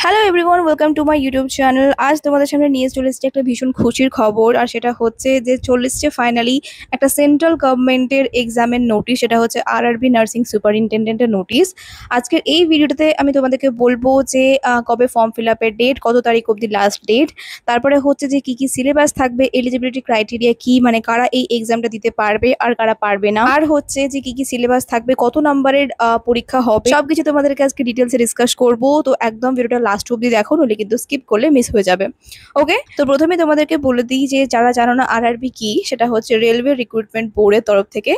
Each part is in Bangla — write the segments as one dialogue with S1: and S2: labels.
S1: Hello everyone, welcome to my YouTube channel. আজ তোমাদের সামনে নিয়ে চলে এসেছি একটা ভীষণ খুশির খবর, আর সেটা হচ্ছে যে চলে ফাইনালি একটা সেন্ট্রাল গভর্নমেন্টের এক্সামের নোটিশ। সেটা হচ্ছে আরআরবি নার্সিং সুপারিনটেন্ডেন্টের নোটিশ। আজকের এই ভিডিওটাতে আমি তোমাদেরকে বলবো যে কবে ফর্ম ফিল আপের ডেট, কত তারিখ অবধি লাস্ট ডেট, তারপরে হচ্ছে যে কি কি সিলেবাস থাকবে, এলিজিবিলিটি ক্রাইটেরিয়া কি, মানে কারা এই এক্সামটা দিতে পারবে আর কারা পারবে না, আর হচ্ছে যে কি কি সিলেবাস থাকবে, কত নাম্বারের পরীক্ষা হবে, সবকিছু তোমাদেরকে আজকে ডিটেলসে ডিসকাস করবো। তো একদম ভিডিওটা লাস্ট অব্দি দেখো, নইলে কিন্তু স্কিপ করলে মিস হয়ে যাবে। ওকে, তো প্রথমে তোমাদেরকে বলে দিই যে যারা জানো না আরআরবি কি, সেটা হচ্ছে রেলওয়ে রিক্রুটমেন্ট বোর্ডের তরফ থেকে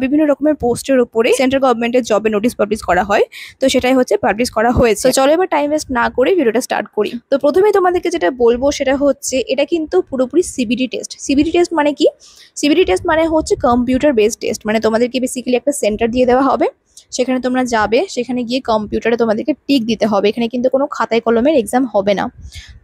S1: বিভিন্ন রকমের পোস্টের উপরে সেন্ট্রাল গভর্নমেন্টের জবে নোটিশ পাবলিশ করা হয়। তো সেটাই হচ্ছে পাবলিশ করা হয়েছে। তো চলো এবার টাইম ওয়েস্ট না করে ভিডিওটা স্টার্ট করি। তো প্রথমে তোমাদেরকে যেটা বলবো সেটা হচ্ছে এটা কিন্তু পুরোপুরি সিবিটি টেস্ট। সিবিটি টেস্ট মানে কি? সিবিটি টেস্ট মানে হচ্ছে কম্পিউটার বেসড টেস্ট। মানে তোমাদেরকে বেসিক্যালি একটা সেন্টার দিয়ে দেওয়া হবে, সেখানে তোমরা যাবে, সেখানে গিয়ে কম্পিউটারে তোমাদেরকে টিক দিতে হবে। এখানে কিন্তু কোনো খাতায় কলমের এক্সাম হবে না।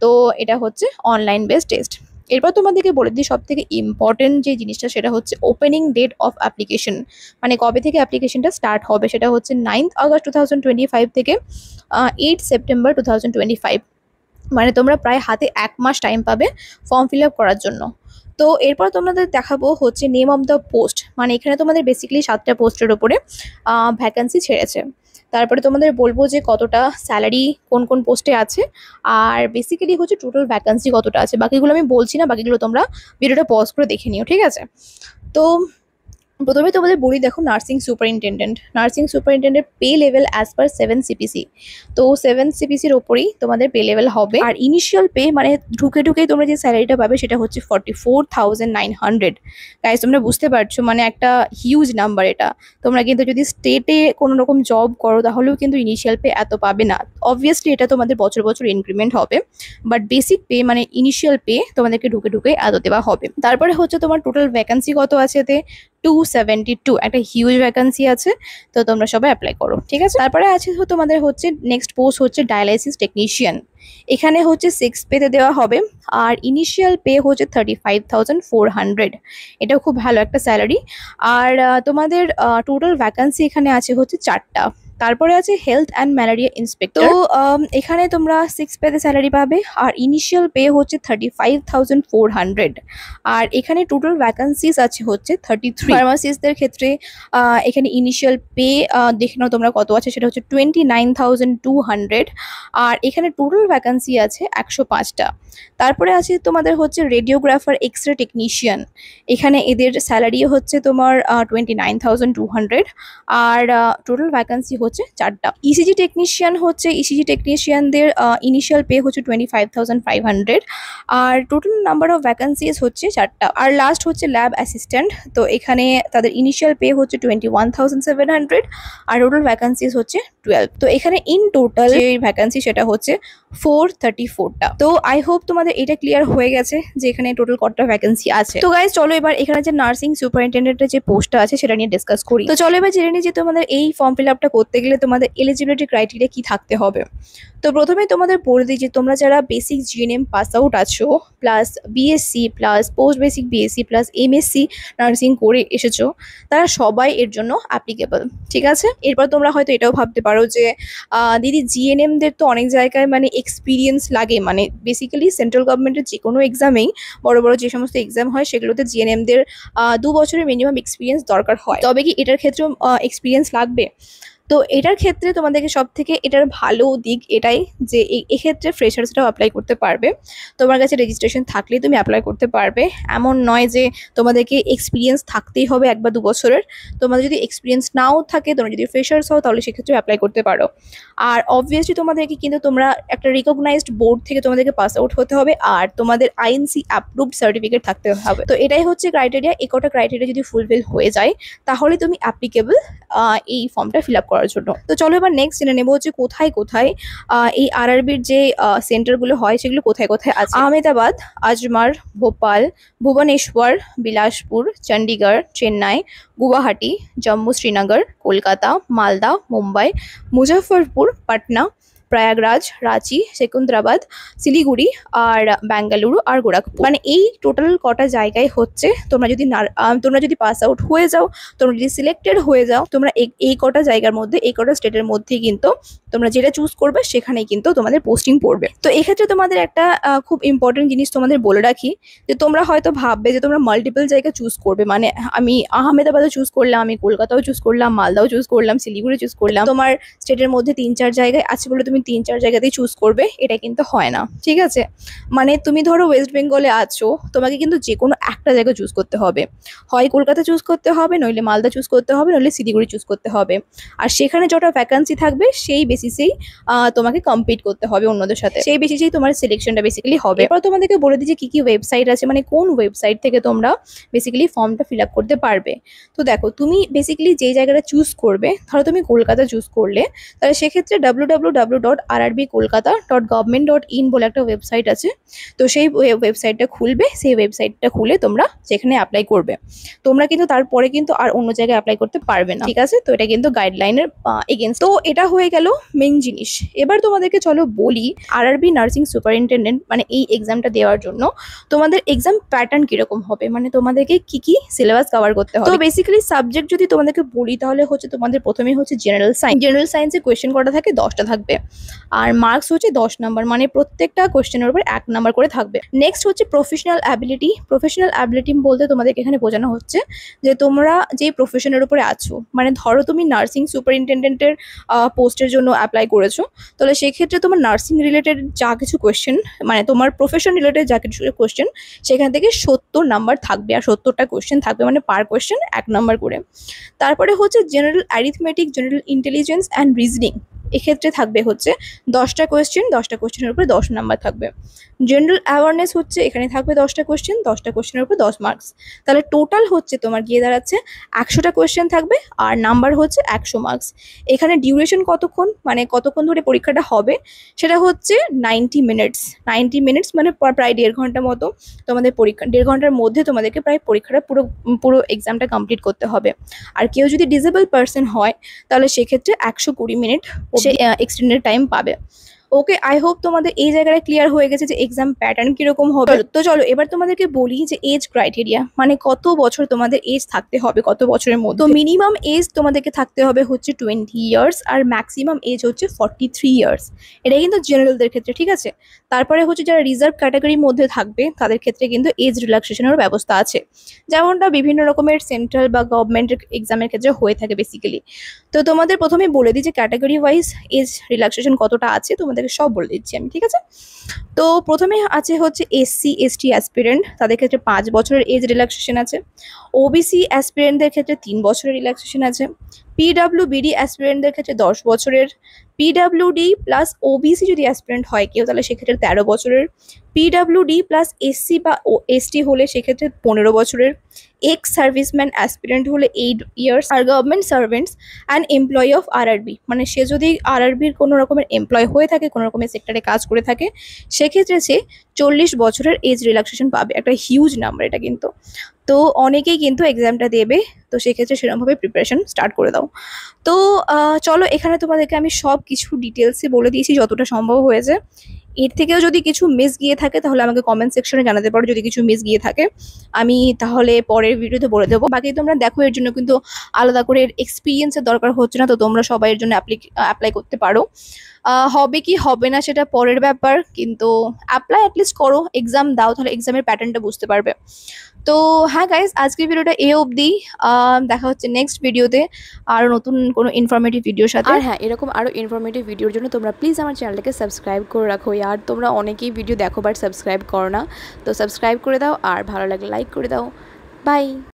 S1: তো এটা হচ্ছে অনলাইন বেসড টেস্ট। এরপর তোমাদেরকে বলে দিই সব থেকে ইম্পর্টেন্ট যে জিনিসটা, সেটা হচ্ছে ওপেনিং ডেট অফ অ্যাপ্লিকেশন। মানে কবে থেকে অ্যাপ্লিকেশনটা স্টার্ট হবে, সেটা হচ্ছে 9th August 2025 থেকে 8 September 2025। মানে তোমরা প্রায় হাতে 1 মাস টাইম পাবে ফর্ম ফিল আপ করার জন্য। তো এরপর তোমাদের দেখাবো হচ্ছে নেম অফ দ্য পোস্ট। মানে এখানে তোমাদের বেসিক্যালি 7টা পোস্টের উপরে ভ্যাকান্সি ছেড়েছে। তারপরে তোমাদের বলবো যে কতটা স্যালারি কোন কোন পোস্টে আছে, আর বেসিক্যালি হচ্ছে টোটাল ভ্যাকান্সি কতটা আছে। বাকিগুলো আমি বলছি না, বাকিগুলো তোমরা ভিডিওটা পজ করে দেখে নিও, ঠিক আছে? তো প্রথমে তোমাদের বলি, দেখো nursing superintendent pay level as per 7 CPC। তো 7 CPCর ওপরেই তোমাদের পে লেভেল হবে। আর ইনিশিয়াল পে মানে ঢুকেই তোমরা যে স্যালারিটা পাবে সেটা হচ্ছে 44,900। গাইস, তোমরা বুঝতে পারছো মানে একটা হিউজ নাম্বার এটা। তোমরা কিন্তু যদি স্টেটে কোনো রকম জব করো তাহলেও কিন্তু ইনিশিয়াল পে এত পাবে না। অবভিয়াসলি এটা তোমাদের বছর বছর ইনক্রিমেন্ট হবে, বাট বেসিক পে মানে ইনিশিয়াল পে তোমাদেরকে ঢুকে এত দেওয়া হবে। তারপরে হচ্ছে তোমার টোটাল ভ্যাকান্সি কত আছে এতে? 272, একটা হিউজ ভ্যাকান্সি আছে। তো তোমরা সবাই অ্যাপ্লাই করো, ঠিক আছে? তারপরে আছে তোমাদের হচ্ছে নেক্সট পোস্ট হচ্ছে ডায়ালাইসিস টেকনিশিয়ান। এখানে হচ্ছে 6 পেতে দেওয়া হবে, আর ইনিশিয়াল পে হচ্ছে 35,400। এটাও খুব ভালো একটা স্যালারি। আর তোমাদের টোটাল ভ্যাকান্সি এখানে আছে হচ্ছে 4টা। তারপরে আছে হেলথ অ্যান্ড ম্যালেরিয়া ইন্সপেক্টর। তো এখানে তোমরা 6 পেতে স্যালারি পাবে, আর ইনিশিয়াল পে হচ্ছে 35,400। আর এখানে টোটাল ভ্যাকান্সিস আছে হচ্ছে 33। ফার্মাসিস্টদের ক্ষেত্রে এখানে ইনিশিয়াল পে দেখে নাও তোমরা কত আছে, সেটা হচ্ছে 29,200। আর এখানে টোটাল ভ্যাকান্সি আছে 105টা। তারপরে আছে তোমাদের হচ্ছে রেডিওগ্রাফার এক্স-রে টেকনিশিয়ান। এখানে এদের স্যালারি হচ্ছে তোমার 29,200। আর টোটাল ভ্যাকান্সি হচ্ছে 4টা। ইসিজি টেকনিশিয়ান হচ্ছে ইসিজি টেকনিশিয়ানদের ইনিশিয়াল পে হচ্ছে 25,500। আর টোটাল নাম্বার অফ ভ্যাকান্সিজ হচ্ছে 4টা। আর লাস্ট হচ্ছে ল্যাব অ্যাসিস্ট্যান্ট। তো এখানে তাদের ইনিশিয়াল পে হচ্ছে 21,700, আর টোটাল ভ্যাকান্সিজ হচ্ছে 12। তো এখানে ইন টোটাল যে ভ্যাকান্সি সেটা হচ্ছে 434টা। তো আই হোপ তোমাদের এটা ক্লিয়ার হয়ে গেছে যে এখানে টোটাল কতটা ভ্যাকান্সি আছে। তো গাইজ চলো এবার এখানে যে নার্সিং সুপারিনটেন্ডেন্টের যে পোস্টটা আছে সেটা নিয়ে ডিসকাস করি। তো চলো এবার জেনে নিই যে তোমাদের এই ফর্ম ফিল আপটা করতে গেলে তোমাদের এলিজিবিলিটি ক্রাইটেরিয়া কি থাকতে হবে। তো প্রথমে তোমাদের বলে দিই যে তোমরা যারা বেসিক জিএনএম পাস আউট আছো, plus BSc, plus post basic BSc, plus MSc nursing করে এসেছো, তারা সবাই এর জন্য অ্যাপ্লিকেবল, ঠিক আছে? এরপর তোমরা হয়তো এটাও ভাবতে পারো যে দিদি জিএনএমদের তো অনেক জায়গায় মানে এক্সপিরিয়েন্স লাগে। মানে বেসিক্যালি সেন্ট্রাল গভর্নমেন্টের যে কোনো এক্সামেই, বড় বড় যে সমস্ত এক্সাম হয় সেগুলোতে জিএনএমদের 2 বছরের মিনিমাম এক্সপিরিয়েন্স দরকার হয়। তবে কি এটার ক্ষেত্রেও এক্সপিরিয়েন্স লাগবে? তো এটার ক্ষেত্রে তোমাদেরকে সব থেকে এটার ভালো দিক এটাই যে এক্ষেত্রে ফ্রেশার্সরাও অ্যাপ্লাই করতে পারবে। তোমার কাছে রেজিস্ট্রেশন থাকলেই তুমি অ্যাপ্লাই করতে পারবে। এমন নয় যে তোমাদেরকে এক্সপিরিয়েন্স থাকতেই হবে 1 বা 2 বছরের। তোমাদের যদি এক্সপিরিয়েন্স নাও থাকে, তোমরা যদি ফ্রেশার্স হও, তাহলে সেক্ষেত্রে অ্যাপ্লাই করতে পারো। আর অবভিয়াসলি তোমাদেরকে কিন্তু তোমরা একটা রিকগনাইজড বোর্ড থেকে তোমাদেরকে পাস আউট হতে হবে, আর তোমাদের আইএনসি অ্যাপ্রুভড সার্টিফিকেট থাকতে হবে। তো এটাই হচ্ছে ক্রাইটেরিয়া। এই কটা ক্রাইটেরিয়া যদি ফুলফিল হয়ে যায় তাহলে তুমি অ্যাপ্লিকেবল এই ফর্মটা ফিল আপ করার জন্য। তো চলো এবার নেক্সট জেনে নেবো যে কোথায় কোথায় এই আরআরবির যে সেন্টারগুলো হয় সেগুলো কোথায় কোথায় আছে। আহমেদাবাদ, আজমার, ভোপাল, ভুবনেশ্বর, বিলাসপুর, চণ্ডীগড়, চেন্নাই, গুয়াহাটি, জম্মু শ্রীনগর, কলকাতা, মালদা, মুম্বাই, মুজফ্ফরপুর, পাটনা, প্রয়াগরাজ, রাঁচি, সেকেন্দ্রাবাদ, শিলিগুড়ি আর বেঙ্গালুরু আর গোরখপুর। মানে এই টোটাল কটা জায়গায় হচ্ছে তোমরা যদি পাস আউট হয়ে যাও, তোমরা যদি সিলেক্টেড হয়ে যাও, তোমরা এই কটা জায়গার মধ্যে, এই কটা স্টেটের মধ্যে কিন্তু তোমরা যেটা চুজ করবে সেখানেই কিন্তু তোমাদের পোস্টিং পড়বে। তো এক্ষেত্রে তোমাদের একটা খুব ইম্পর্টেন্ট জিনিস তোমাদের বলে রাখি, যে তোমরা হয়তো ভাববে যে তোমরা মাল্টিপল জায়গা চুজ করবে, মানে আমি আহমেদাবাদও চুজ করলাম, আমি কলকাতাও চুজ করলাম, মালদাও চুজ করলাম, শিলিগুড়ি চুজ করলাম। তোমার স্টেটের মধ্যে 3-4 জায়গায় আছে বলে তুমি 3-4 জায়গাতেই চুজ করবে, এটা কিন্তু হয় না, ঠিক আছে? মানে তুমি ধরো ওয়েস্ট বেঙ্গলে আছো, তোমাকে কিন্তু যে কোনো একটা জায়গা চুজ করতে হবে, হয় কলকাতা চুজ করতে হবে, নইলে মালদা চুজ করতে হবে, নইলে শিলিগুড়ি চুজ করতে হবে। আর সেখানে যটা ভ্যাকান্সি থাকবে সেই বেসিসেই তোমাকে কম্পিট করতে হবে অন্যদের সাথে, সেই বেসিসেই তোমার সিলেকশনটা বেসিক্যালি হবে। এবার তোমাদেরকে বলে দিই যে কি ওয়েবসাইট আছে, মানে কোন ওয়েবসাইট থেকে তোমরা বেসিক্যালি ফর্মটা ফিল আপ করতে পারবে। তো দেখো, তুমি বেসিক্যালি যে জায়গাটা চুজ করবে, ধরো তুমি কলকাতা চুজ করলে, তাহলে সেক্ষেত্রে www.rbkolkata.government.in বলে একটা ওয়েবসাইট আছে। তো সেই ওয়েবসাইটটা খুলবে, সেই ওয়েবসাইটটা খুলে তোমরা সেখানে অ্যাপ্লাই করবে। তোমরা কিন্তু তারপরে কিন্তু আর অন্য জায়গায় অ্যাপ্লাই করতে পারবে না, ঠিক আছে? তো এটা কিন্তু গাইডলাইনের এগেনস্ট। তো এটা হয়ে গেল মেইন জিনিস। এবার তোমাদেরকে চলো বলি, আরআরবি নার্সিং সুপারিনটেন্ডেন্ট মানে এই এক্সামটা দেওয়ার জন্য তোমাদের এক্সাম প্যাটার্ন কিরকম হবে, মানে তোমাদেরকে কি সিলেবাস কভার করতে হবে। তো বেসিক্যালি সাবজেক্ট যদি তোমাদেরকে বলি, তাহলে হচ্ছে তোমাদের প্রথমেই হচ্ছে জেনারেল সায়েন্সে কোয়েশ্চেন করা থাকে 10টা থাকবে, আর মার্কস হচ্ছে 10 নাম্বার, মানে প্রত্যেকটা কোয়েশ্চেনের উপর 1 নাম্বার করে থাকবে। নেক্সট হচ্ছে প্রফেশনাল অ্যাবিলিটি বলতে তোমাদেরকে এখানে বোঝানো হচ্ছে যে তোমরা যে প্রফেশনের উপরে আছো, মানে ধরো তুমি নার্সিং সুপারিনটেন্ডেন্টের পোস্টের জন্য অ্যাপ্লাই করেছো, তাহলে সেক্ষেত্রে তোমার নার্সিং রিলেটেড যা কিছু কোয়েশ্চেন, মানে তোমার প্রফেশন রিলেটেড যা কিছু কোয়েশ্চেন, সেখান থেকে 70 নাম্বার থাকবে, আর 70টা কোয়েশ্চেন থাকবে, মানে পার কোয়েশ্চেন 1 নাম্বার করে। তারপরে হচ্ছে general arithmetic, general intelligence and reasoning, এক্ষেত্রে থাকবে হচ্ছে 10টা কোয়েশ্চেনের উপরে 10 নাম্বার থাকবে। জেনারেল অ্যাওয়ারনেস হচ্ছে এখানে থাকবে 10টা কোয়েশ্চেনের উপর 10 মার্কস। তাহলে টোটাল হচ্ছে তোমার গিয়ে দাঁড়াচ্ছে 100টা কোয়েশ্চেন থাকবে, আর নাম্বার হচ্ছে 100 মার্কস। এখানে ডিউরেশন কতক্ষণ, মানে কতক্ষণ ধরে পরীক্ষাটা হবে, সেটা হচ্ছে 90 মিনিটস, মানে প্রায় 1.5 ঘন্টা মতো তোমাদের পরীক্ষা। 1.5 ঘন্টার মধ্যে তোমাদেরকে প্রায় পরীক্ষাটা পুরো এক্সামটা কমপ্লিট করতে হবে। আর কেউ যদি ডিসেবল পার্সন হয়, তাহলে সেক্ষেত্রে 120 মিনিট সে এক্সটেন্ডেড টাইম পাবে। ওকে, আই হোপ তোমাদের এই জায়গাটা ক্লিয়ার হয়ে গেছে যে এক্সাম প্যাটার্ন কিরকম হবে। তো চলো এবার তোমাদেরকে বলি যে এজ ক্রাইটেরিয়া, মানে কত বছর তোমাদের এজ থাকতে হবে, কত বছরের মধ্যে। তো মিনিমাম এজ তোমাদেরকে থাকতে হবে হচ্ছে 20 ইয়ার্স, আর ম্যাক্সিমাম এজ হচ্ছে 43 ইয়ার্স। এটা কিন্তু জেনারেলদের ক্ষেত্রে, ঠিক আছে? তারপরে হচ্ছে যারা রিজার্ভ ক্যাটাগরির মধ্যে থাকবে, তাদের ক্ষেত্রে কিন্তু এজ রিল্যাক্সেশনের ব্যবস্থা আছে, যেমনটা বিভিন্ন রকমের সেন্ট্রাল বা গভর্নমেন্ট এক্সামের ক্ষেত্রে হয়ে থাকে বেসিক্যালি। তো তোমাদের প্রথমে বলে দিই যে ক্যাটাগরি ওয়াইজ এজ রিল্যাক্সেশন কতটা আছে, তোমাদেরকে সব বলে দিচ্ছি আমি, ঠিক আছে? তো প্রথমে আছে হচ্ছে SC/ST অ্যাসপিরেন্ট, তাদের ক্ষেত্রে 5 বছরের এজ রিল্যাক্সেশন আছে। OBC অ্যাসপিরেন্টদের ক্ষেত্রে 3 বছরের রিল্যাক্সেশন আছে। PWBD অ্যাসপিরেন্টদের ক্ষেত্রে 10 বছরের। PWD প্লাস OBC যদি অ্যাসপিরেন্ট হয় কেউ, তাহলে সেক্ষেত্রে 13 বছরের। PWD প্লাস SC বা ST হলে সেক্ষেত্রে 15 বছরের। এক্স সার্ভিসম্যান অ্যাসপিরেন্ট হলে 8 ইয়ার্স। আর government servants and employee of RRB, মানে সে যদি আরআরবির কোনো রকমের এমপ্লয় হয়ে থাকে, কোনো রকমের সেক্টরে কাজ করে থাকে, সেক্ষেত্রে সে 40 বছরের এজ রিল্যাক্সেশন পাবে। একটা হিউজ নাম্বার এটা কিন্তু। তো অনেকেই কিন্তু এক্সামটা দেবে, তো সেক্ষেত্রে সেরকমভাবে প্রিপারেশন স্টার্ট করে দাও। তো চলো এখানে তোমাদেরকে আমি সব কিছু ডিটেলসে বলে দিয়েছি যতটা সম্ভব হয়েছে। এর থেকেও যদি কিছু মিস গিয়ে থাকে তাহলে আমাকে কমেন্ট সেকশনে জানাতে পারো, যদি কিছু মিস গিয়ে থাকে আমি তাহলে পরের ভিডিওতে বলে দেবো। বাকি তোমরা দেখো, এর জন্য কিন্তু আলাদা করে এক্সপিরিয়েন্সের দরকার হচ্ছে না, তো তোমরা সবাই এর জন্য অ্যাপ্লাই করতে পারো। হবে কি হবে না সেটা পরের ব্যাপার, কিন্তু অ্যাপ্লাই অ্যাটলিস্ট করো, এক্সাম দাও, তাহলে এক্সামের প্যাটার্নটা বুঝতে পারবে। তো হ্যাঁ গাইজ, আজকের ভিডিওটা এই অবধি। দেখা হচ্ছে নেক্সট ভিডিওতে আরও নতুন কোনো ইনফরমেটিভ ভিডিওর সাথে। আর হ্যাঁ, এরকম আরও ইনফরমেটিভ ভিডিওর জন্য তোমরা প্লিজ আমার চ্যানেলটাকে সাবস্ক্রাইব করে রাখো। আর তোমরা অনেকেই ভিডিও দেখো বাট সাবস্ক্রাইব করো না, তো সাবস্ক্রাইব করে দাও, আর ভালো লাগলে লাইক করে দাও। বাই।